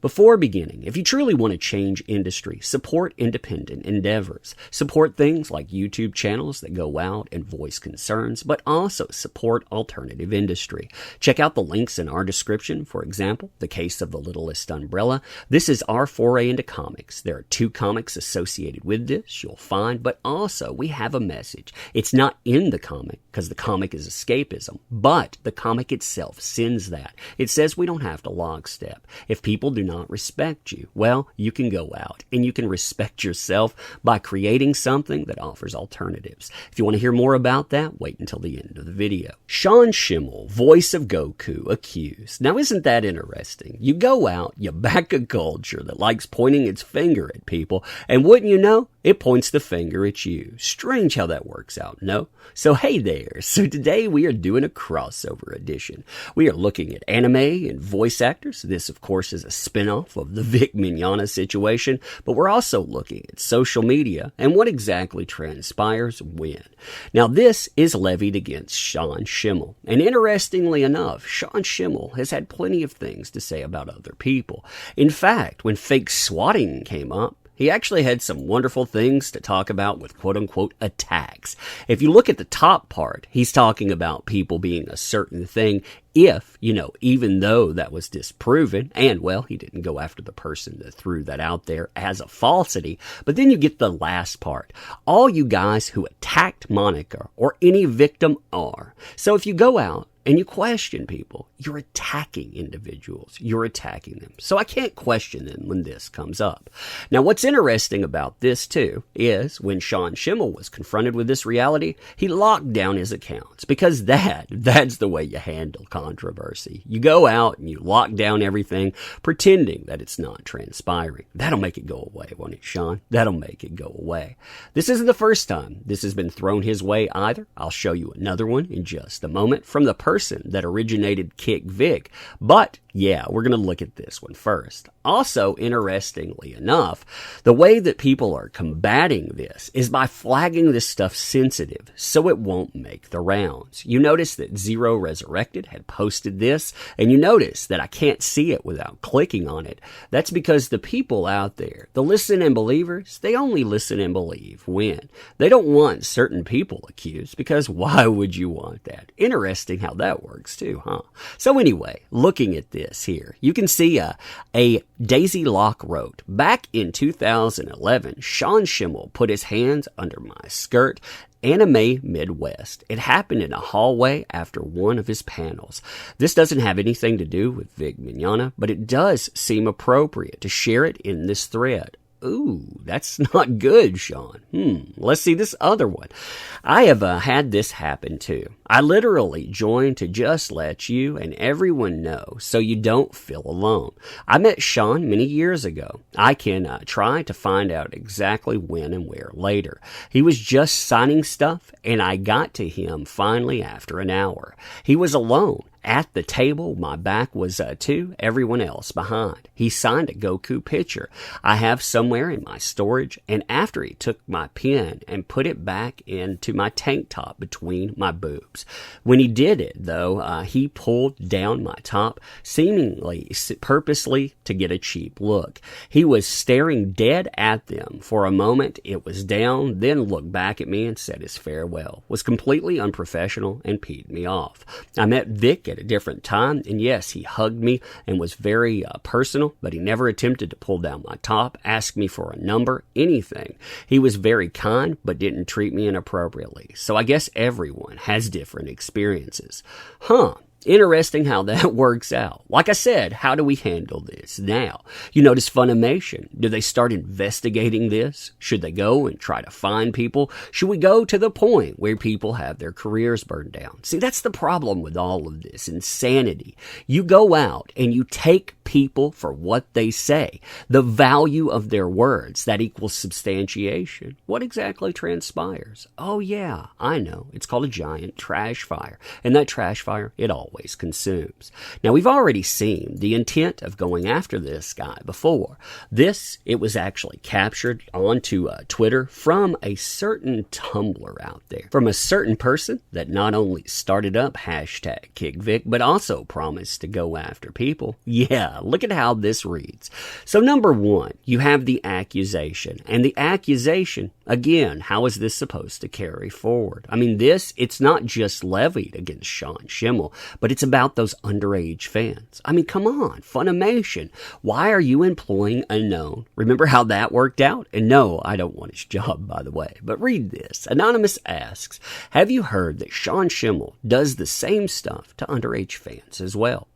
Before beginning, if you truly want to change industry, support independent endeavors. Support things like YouTube channels that go out and voice concerns, but also support alternative industry. Check out the links in our description. For example, The Case of the Littlest Umbrella. This is our foray into comics. There are 2 comics associated with this, you'll find, but also we have a message. It's not in the comic, because the comic is escapism, but the comic itself sends that. It says we don't have to lockstep. If people do not respect you, well, you can go out and you can respect yourself by creating something that offers alternatives. If you want to hear more about that, wait until the end of the video. Schemmel, voice of Goku, accused. Now, isn't that interesting? You go out, you back a culture that likes pointing its finger at people, and wouldn't you know, it points the finger at you. Strange how that works out, no? So hey there. So today we are doing a crossover edition. We are looking at anime and voice actors. This, of course, is a spin-off of the Mignogna situation, but we're also looking at social media and what exactly transpires when. Now, this is levied against Schemmel. And interestingly enough, Schemmel has had plenty of things to say about other people. In fact, when fake swatting came up, he actually had some wonderful things to talk about with quote-unquote attacks. If you look at the top part, he's talking about people being a certain thing if, even though that was disproven, and, well, he didn't go after the person that threw that out there as a falsity. But then you get the last part. All you guys who attacked Monica or any victim are. So if you go out and you question people, you're attacking individuals. You're attacking them. So I can't question them when this comes up. Now, what's interesting about this, too, is when Schemmel was confronted with this reality, he locked down his accounts because that's the way you handle controversy. You go out and you lock down everything, pretending that it's not transpiring. That'll make it go away, won't it, Sean? That'll make it go away. This isn't the first time this has been thrown his way either. I'll show you another one in just a moment from the person that originated Kick Vic. But yeah, we're going to look at this one first. Also, interestingly enough, the way that people are combating this is by flagging this stuff sensitive so it won't make the rounds. You notice that Zero Resurrected had posted this, and you notice that I can't see it without clicking on it. That's because the people out there, the listen and believers, they only listen and believe when. They don't want certain people accused, because why would you want that? Interesting how that works too, huh? So anyway, looking at this here, you can see a Daisy Locke wrote, back in 2011, Schemmel put his hands under my skirt. Anime Midwest. It happened in a hallway after one of his panels. This doesn't have anything to do with Mignogna, but it does seem appropriate to share it in this thread. Ooh, that's not good, Sean. Let's see this other one. I have had this happen too. I literally joined to just let you and everyone know so you don't feel alone. I met Sean many years ago. I can try to find out exactly when and where later. He was just signing stuff, and I got to him finally after an hour. He was alone. At the table, my back was to everyone else behind. He signed a Goku picture I have somewhere in my storage, and after he took my pen and put it back into my tank top between my boobs. When he did it, though, he pulled down my top, seemingly purposely to get a cheap look. He was staring dead at them. For a moment, it was down, then looked back at me and said his farewell. Was completely unprofessional and peed me off. I met Vic at a different time, and yes, he hugged me and was very personal, but he never attempted to pull down my top, ask me for a number, anything. He was very kind, but didn't treat me inappropriately. So I guess everyone has different experiences. Interesting how that works out. Like I said, how do we handle this now? You notice Funimation. Do they start investigating this? Should they go and try to find people? Should we go to the point where people have their careers burned down? See, that's the problem with all of this insanity. You go out and you take people for what they say. The value of their words, that equals substantiation. What exactly transpires? Oh yeah, I know. It's called a giant trash fire. And that trash fire, it always consumes. Now, we've already seen the intent of going after this guy before. It was actually captured onto Twitter from a certain Tumblr out there. From a certain person that not only started up #KickVic, but also promised to go after people. Yeah, look at how this reads. So number one, you have the accusation. And the accusation, again, how is this supposed to carry forward? I mean, it's not just levied against Sean Schemmel, but it's about those underage fans. I mean, come on, Funimation. Why are you employing a known? Remember how that worked out? And no, I don't want his job, by the way. But read this. Anonymous asks, have you heard that Sean Schemmel does the same stuff to underage fans as well?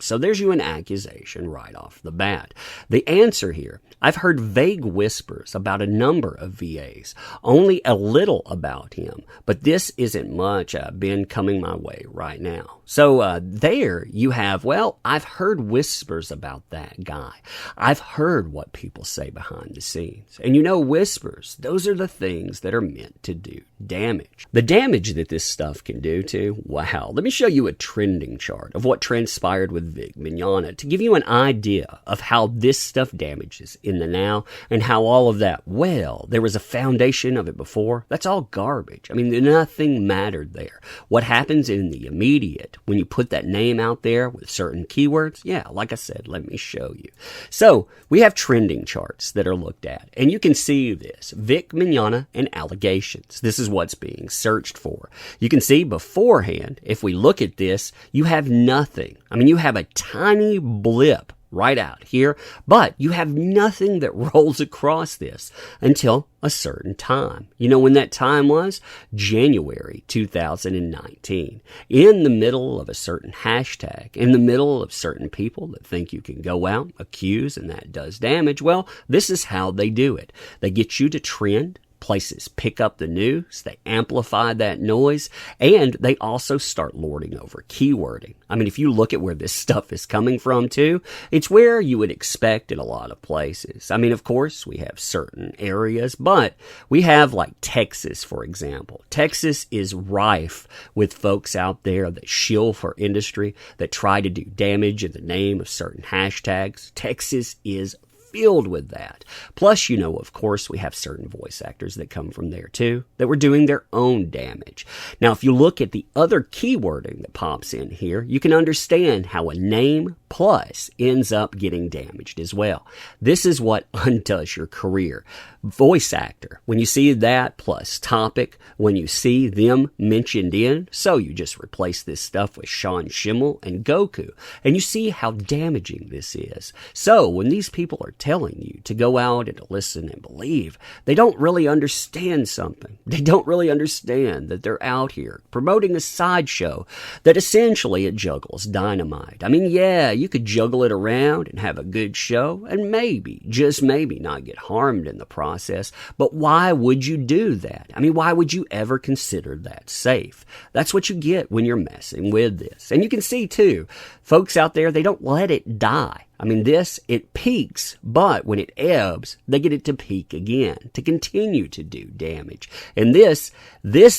So there's you an accusation right off the bat. The answer here, I've heard vague whispers about a number of VAs, only a little about him, but this isn't much been coming my way right now. So there you have, well, I've heard whispers about that guy. I've heard what people say behind the scenes. And you know, whispers, those are the things that are meant to do damage. The damage that this stuff can do too, wow. Let me show you a trending chart of what transpired with Mignogna to give you an idea of how this stuff damages in the now and how all of that, well, there was a foundation of it before. That's all garbage. I mean, nothing mattered there. What happens in the immediate when you put that name out there with certain keywords, yeah, like I said, let me show you. So we have trending charts that are looked at, and you can see this, Vic Mignogna and allegations. This is what's being searched for. You can see beforehand, if we look at this, you have nothing. I mean, you have a tiny blip right out here, but you have nothing that rolls across this until a certain time. You know when that time was? January 2019. In the middle of a certain hashtag, in the middle of certain people that think you can go out, accuse, and that does damage. Well, this is how they do it. They get you to trend. Places pick up the news, they amplify that noise, and they also start lording over keywording. I mean, if you look at where this stuff is coming from too, it's where you would expect in a lot of places. I mean, of course, we have certain areas, but we have like Texas, for example. Texas is rife with folks out there that shill for industry, that try to do damage in the name of certain hashtags. Texas is filled with that. Plus, you know, of course, we have certain voice actors that come from there too, that were doing their own damage. Now, if you look at the other keywording that pops in here, you can understand how a name plus ends up getting damaged as well. This is what undoes your career. Voice actor, when you see that plus topic, when you see them mentioned in, so you just replace this stuff with Sean Schemmel and Goku, and you see how damaging this is. So when these people are telling you to go out and to listen and believe, they don't really understand something. They don't really understand that they're out here promoting a sideshow that essentially it juggles dynamite. I mean, yeah, you could juggle it around and have a good show and maybe, just maybe, not get harmed in the process. But why would you do that? I mean, why would you ever consider that safe? That's what you get when you're messing with this. And you can see too, folks out there, they don't let it die. I mean, it peaks, but when it ebbs, they get it to peak again, to continue to do damage. And this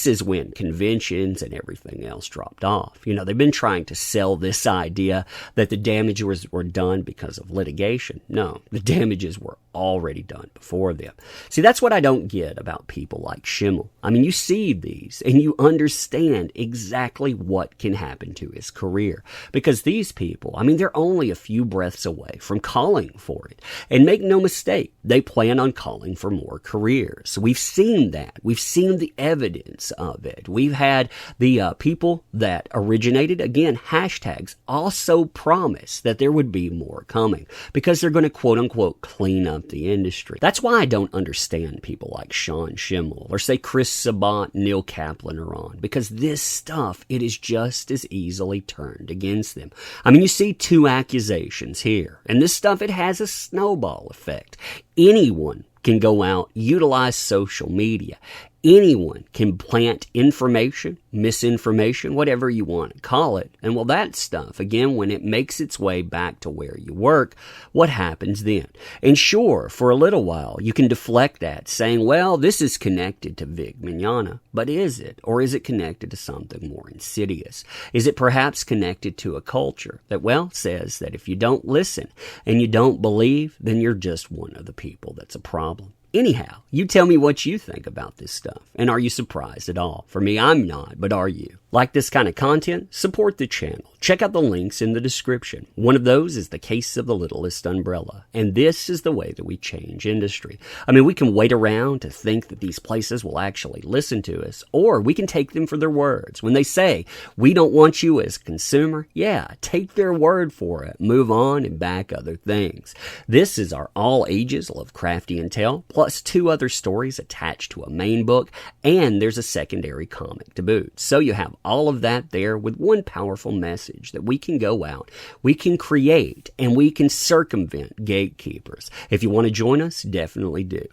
is when conventions and everything else dropped off. You know, they've been trying to sell this idea that the damages were done because of litigation. No, the damages were already done before them. See, that's what I don't get about people like Schemmel. I mean, you see these and you understand exactly what can happen to his career. Because these people, I mean, they're only a few breaths away from calling for it. And make no mistake, they plan on calling for more careers. We've seen that. We've seen the evidence of it. We've had the people that originated, again, hashtags, also promise that there would be more coming because they're going to quote unquote clean up the industry. That's why I don't understand people like Sean Schemmel or say Chris Sabat, Neil Kaplan are on, because this stuff, it is just as easily turned against them. I mean, you see two accusations here, and this stuff, it has a snowball effect. Anyone can go out, utilize social media. Anyone can plant information, misinformation, whatever you want to call it. And well, that stuff, again, when it makes its way back to where you work, what happens then? And sure, for a little while, you can deflect that, saying, well, this is connected to Vic Mignogna. But is it? Or is it connected to something more insidious? Is it perhaps connected to a culture that, well, says that if you don't listen and you don't believe, then you're just one of the people that's a problem? Anyhow, you tell me what you think about this stuff. And are you surprised at all? For me, I'm not, but are you? Like this kind of content? Support the channel. Check out the links in the description. One of those is the case of the littlest umbrella. And this is the way that we change industry. I mean, we can wait around to think that these places will actually listen to us, or we can take them for their words. When they say, we don't want you as a consumer, yeah, take their word for it. Move on and back other things. This is our all ages Lovecraftian tale, plus 2 other stories attached to a main book, and there's a secondary comic to boot. So you have all of that there with one powerful message that we can go out, we can create, and we can circumvent gatekeepers. If you want to join us, definitely do.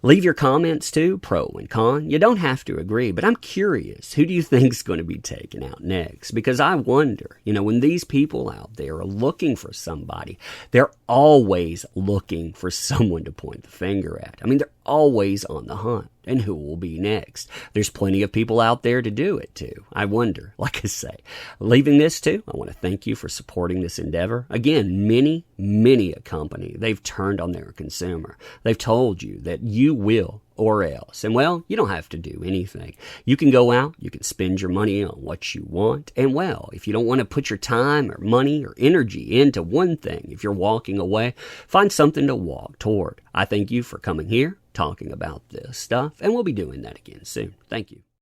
Leave your comments too, pro and con. You don't have to agree, but I'm curious, who do you think is going to be taken out next? Because I wonder, when these people out there are looking for somebody, they're always looking for someone to point the finger at. I mean, they're always on the hunt. And who will be next? There's plenty of people out there to do it too. I wonder, like I say. Leaving this too, I want to thank you for supporting this endeavor. Again, many a company, they've turned on their consumer. They've told you that you will or else. And well, you don't have to do anything. You can go out, you can spend your money on what you want. And well, if you don't want to put your time or money or energy into one thing, if you're walking away, find something to walk toward. I thank you for coming here, talking about this stuff, and we'll be doing that again soon. Thank you.